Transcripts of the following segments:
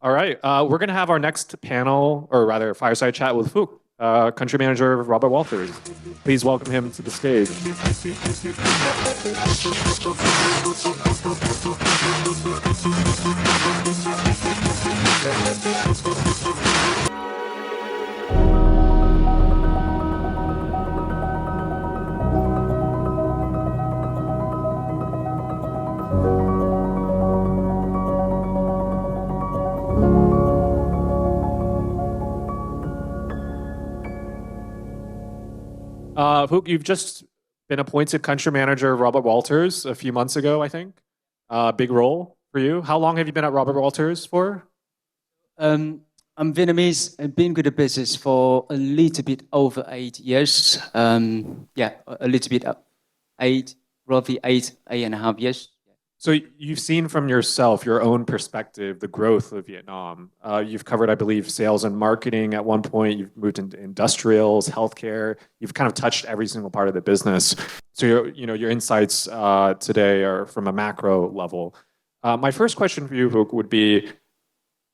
All right. We're going to have our next panel, or rather, fireside chat with Phuc, country manager Robert Walters. Please welcome him to the stage. Phuc, you've just been appointed country manager of Robert Walters a few months ago, I think. Big role for you. How long have you been at Robert Walters for? I'm Vietnamese. I've been with the business for a little bit over 8 years. A little bit roughly eight and a half years. So you've seen from yourself, your own perspective, the growth of Vietnam. You've covered, I believe, sales and marketing at one point. You've moved into industrials, healthcare. You've kind of touched every single part of the business. So your insights today are from a macro level. My first question for you, Phuc, would be,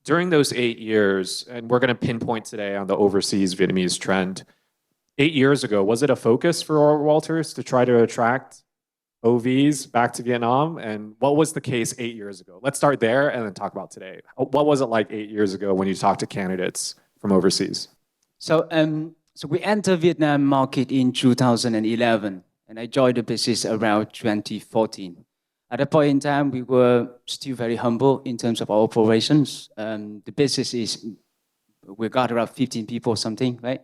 during those 8 years, and we're going to pinpoint today on the overseas Vietnamese trend, 8 years ago, was it a focus for Robert Walters to try to attract OVs back to Vietnam? And what was the case 8 years ago? Let's start there and then talk about today. What was it like 8 years ago when you talked to candidates from overseas? So we entered Vietnam market in 2011, and I joined the business around 2014. At that point in time, we were still very humble in terms of our operations. The business we got around 15 people or something, right?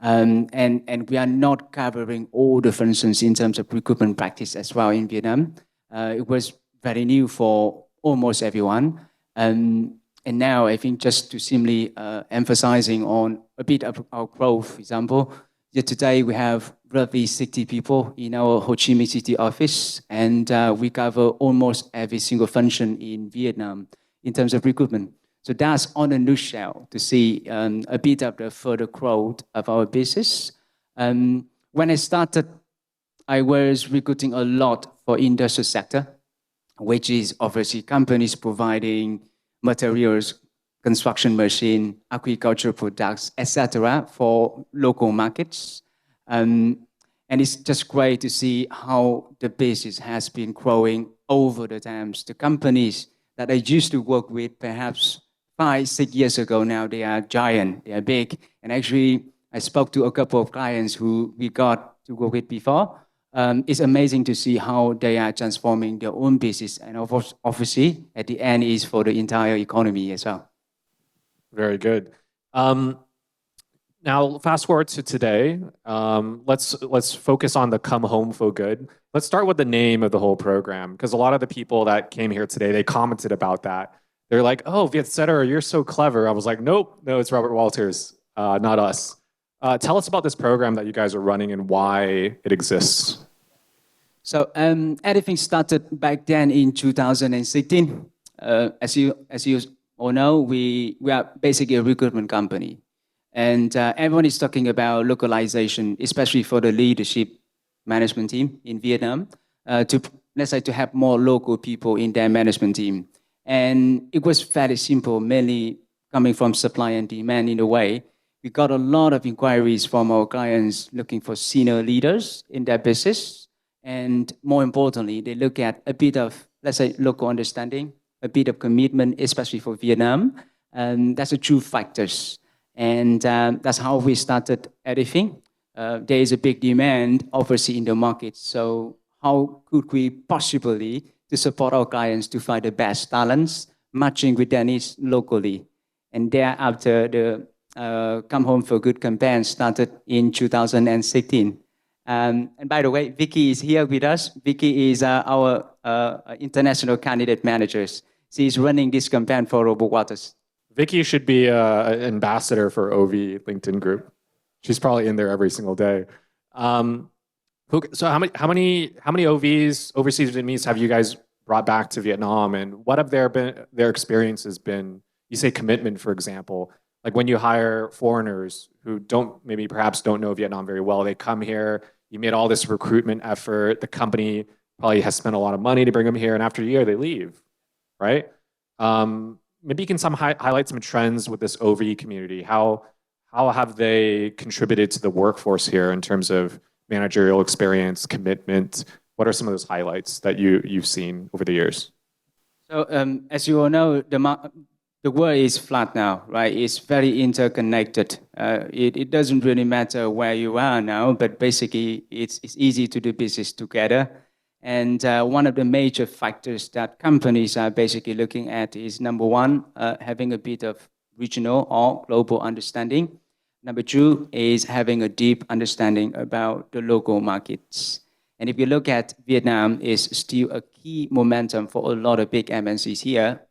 And we are not covering all the functions in terms of recruitment practice as well in Vietnam. It was very new for almost everyone. And now I think just to simply emphasizing on a bit of our growth, for example, yet today we have roughly 60 people in our Ho Chi Minh City office, and we cover almost every single function in Vietnam in terms of recruitment. So that's on a nutshell to see a bit of the further growth of our business. When I started, I was recruiting a lot for industrial sector, which is obviously companies providing materials, construction machine, agricultural products, etc., for local markets. And it's just great to see how the business has been growing over the times. The companies that I used to work with, perhaps 5-6 years ago now, they are giant, they are big. And actually, I spoke to a couple of clients who we got to work with before. It's amazing to see how they are transforming their own business. And obviously, at the end, is for the entire economy as well. Very good. Now, fast forward to today. Let's focus on the Come Home for Good. Let's start with the name of the whole program, because a lot of the people that came here today, they commented about that. They're like, "Oh, Vietcetera, you're so clever." I was like, "Nope, no, it's Robert Walters, not us." Tell us about this program that you guys are running and why it exists. So everything started back then in 2016. As you all know, we are basically a recruitment company. And everyone is talking about localization, especially for the leadership management team in Vietnam, to have more local people in their management team. And it was fairly simple, mainly coming from supply and demand in a way. We got a lot of inquiries from our clients looking for senior leaders in their business. And more importantly, they look at a bit of, let's say, local understanding, a bit of commitment, especially for Vietnam. And that's the true factors. And that's how we started everything. There is a big demand, obviously, in the market. So how could we possibly to support our clients to find the best talents, matching with their needs locally? And thereafter, the Come Home for Good campaign started in 2016. And by the way, Vicky is here with us. Vicky is our international candidate manager. She's running this campaign for Robert Walters. Vicky should be an ambassador for OV LinkedIn group. She's probably in there every single day. So how many OVs, overseas Vietnamese, have you guys brought back to Vietnam, and what have their experiences been? You say commitment, for example. Like when you hire foreigners who perhaps don't know Vietnam very well, they come here, you made all this recruitment effort, the company probably has spent a lot of money to bring them here, and after a year they leave, right? maybe you can highlight some trends with this OV community. How have they contributed to the workforce here in terms of managerial experience, commitment? What are some of those highlights that you've seen over the years? So as you all know, the world is flat now, right? It's very interconnected. It doesn't really matter where you are now, but basically it's easy to do business together. And one of the major factors that companies are basically looking at is number one, having a bit of regional or global understanding. Number two is having a deep understanding about the local markets. And if you look at Vietnam, is still a key momentum for a lot of big MNCs here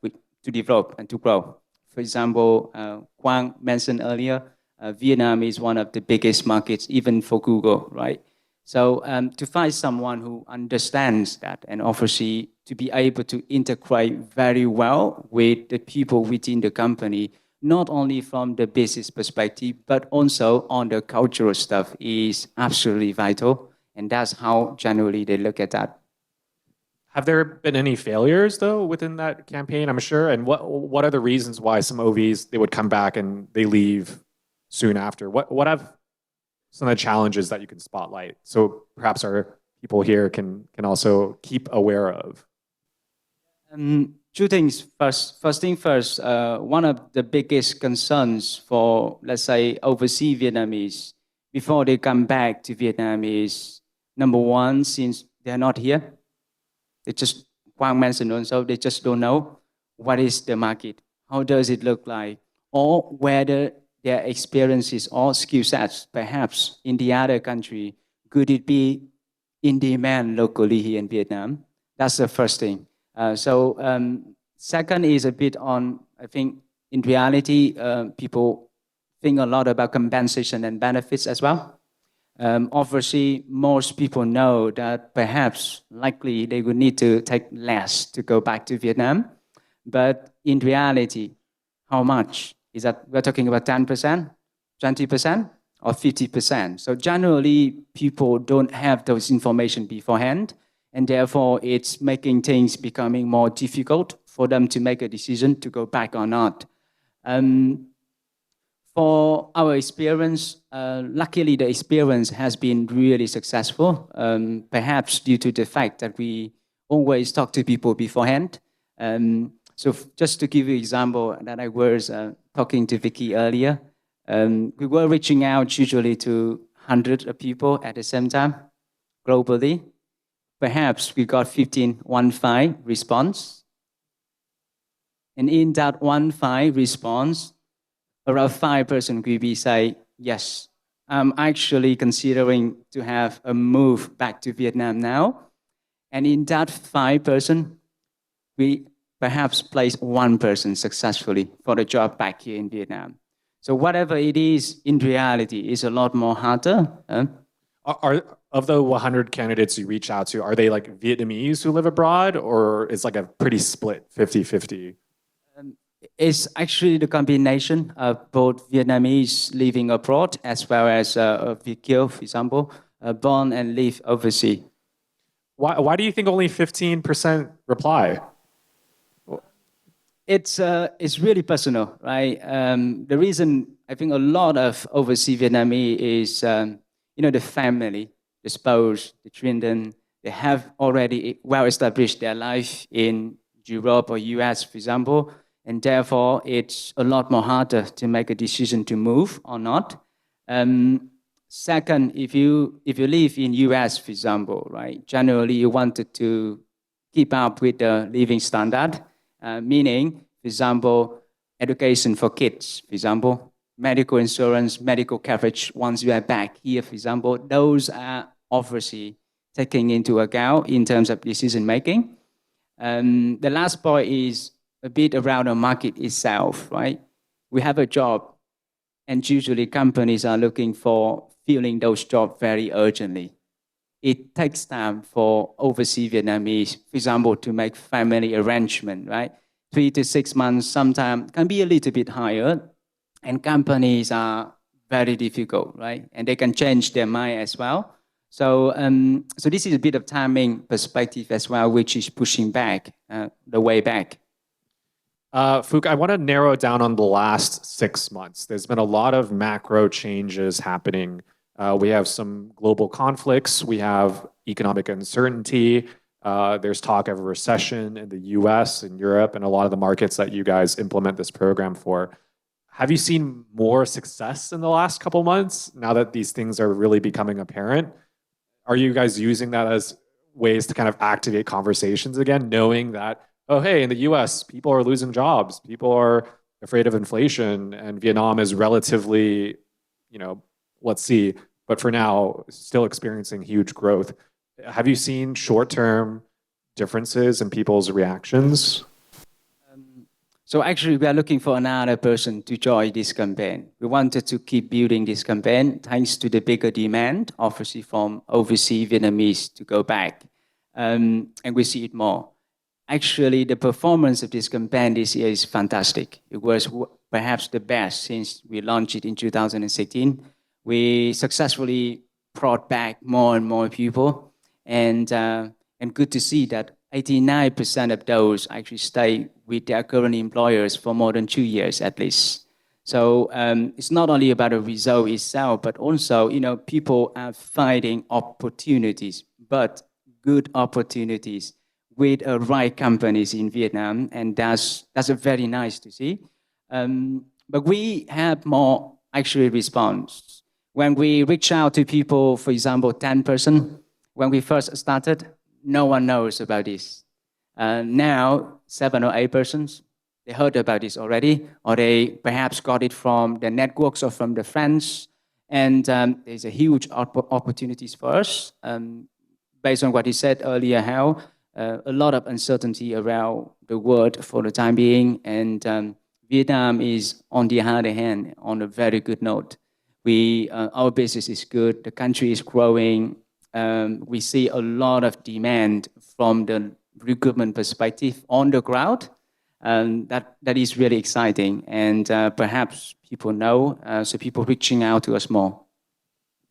to develop and to grow. For example, Quang mentioned earlier, Vietnam is one of the biggest markets, even for Google, right? So to find someone who understands that and obviously to be able to integrate very well with the people within the company, not only from the business perspective, but also on the cultural stuff is absolutely vital. And that's how generally they look at that. Have there been any failures though within that campaign? I'm sure. And what are the reasons why some OVs they would come back and they leave soon after? What have some of the challenges that you can spotlight? So perhaps our people here can also keep aware of. Two things. First thing first, one of the biggest concerns for, let's say, overseas Vietnamese before they come back to Vietnam is, number one, since they're not here, they just, Quang mentioned also, they just don't know what is the market, how does it look like, or whether their experiences or skill sets, perhaps in the other country, could it be in demand locally here in Vietnam? That's the first thing. Second is a bit on, I think, in reality, people think a lot about compensation and benefits as well. Obviously, most people know that perhaps likely they would need to take less to go back to Vietnam. But in reality, how much? Is that we're talking about 10%, 20%, or 50%? So generally, people don't have those information beforehand. And therefore, it's making things becoming more difficult for them to make a decision to go back or not. For our experience, luckily the experience has been really successful, perhaps due to the fact that we always talk to people beforehand. So just to give you an example that I was talking to Vicky earlier, we were reaching out usually to hundreds of people at the same time globally. Perhaps we got 15 response. And in that 15 response, around 5% will be say, yes, I'm actually considering to have a move back to Vietnam now. And in that 5%, we perhaps place one person successfully for the job back here in Vietnam. So whatever it is, in reality, is a lot more harder. Are of the 100 candidates you reach out to, are they like Vietnamese who live abroad, or is like a pretty split, 50-50? It's actually the combination of both Vietnamese living abroad as well as Vietkill, for example, born and live overseas. Why do you think only 15% reply? It's really personal, right? The reason I think a lot of overseas Vietnamese is, the family, the spouse, the children, they have already well established their life in Europe or US, for example. And therefore, it's a lot more harder to make a decision to move or not. Second, if you live in US, for example, right, generally you wanted to keep up with the living standard, meaning, for example, education for kids, for example, medical insurance, medical coverage once you are back here, for example, those are obviously taken into account in terms of decision making. The last point is a bit around the market itself, right? We have a job, and usually companies are looking for filling those jobs very urgently. It takes time for overseas Vietnamese, for example, to make family arrangement, right? 3 to 6 months, sometimes can be a little bit higher, and companies are very difficult, right? And they can change their mind as well. So this is a bit of timing perspective as well, which is pushing back the way back. Phuc, I want to narrow it down on the last 6 months. There's been a lot of macro changes happening. We have some global conflicts. We have economic uncertainty. There's talk of a recession in the US and Europe and a lot of the markets that you guys implement this program for. Have you seen more success in the last couple months now that these things are really becoming apparent? Are you guys using that as ways to kind of activate conversations again, knowing that, oh, hey, in the US, people are losing jobs, people are afraid of inflation, and Vietnam is relatively, let's see, but for now, still experiencing huge growth. Have you seen short-term differences in people's reactions? So actually, we are looking for another person to join this campaign. We wanted to keep building this campaign thanks to the bigger demand, obviously from overseas Vietnamese to go back. And we see it more. Actually, the performance of this campaign this year is fantastic. It was perhaps the best since we launched it in 2016. We successfully brought back more and more people. And good to see that 89% of those actually stay with their current employers for more than 2 years at least. So it's not only about the result itself, but also, people are finding opportunities, but good opportunities with right companies in Vietnam, and that's very nice to see. But we have more actually response. When we reach out to people, for example, 10%, when we first started, no one knows about this. Now, 7 or 8 persons, they heard about this already, or they perhaps got it from the networks or from the friends. And there's a huge opportunities for us. Based on what you said earlier, Hao, a lot of uncertainty around the world for the time being. And Vietnam is, on the other hand, on a very good note. Our business is good. The country is growing. We see a lot of demand from the recruitment perspective on the ground. That is really exciting. And perhaps people know, so people reaching out to us more.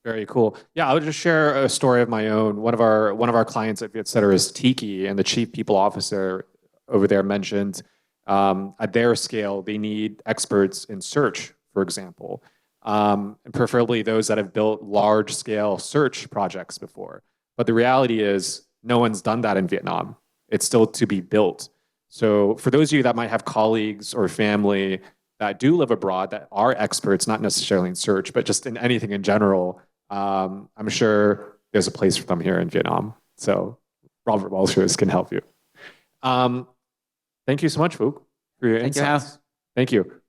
Very cool. Yeah, I'll just share a story of my own. One of our clients at Vietcetera is Tiki, and the chief people officer over there mentioned at their scale they need experts in search, for example, and preferably those that have built large-scale search projects before. But the reality is, no one's done that in Vietnam. It's still to be built. So for those of you that might have colleagues or family that do live abroad that are experts, not necessarily in search, but just in anything in general, I'm sure there's a place for them here in Vietnam. So Robert Walshers can help you. Thank you so much, Phuc, for your insights. Thank you, Hao. Thank you.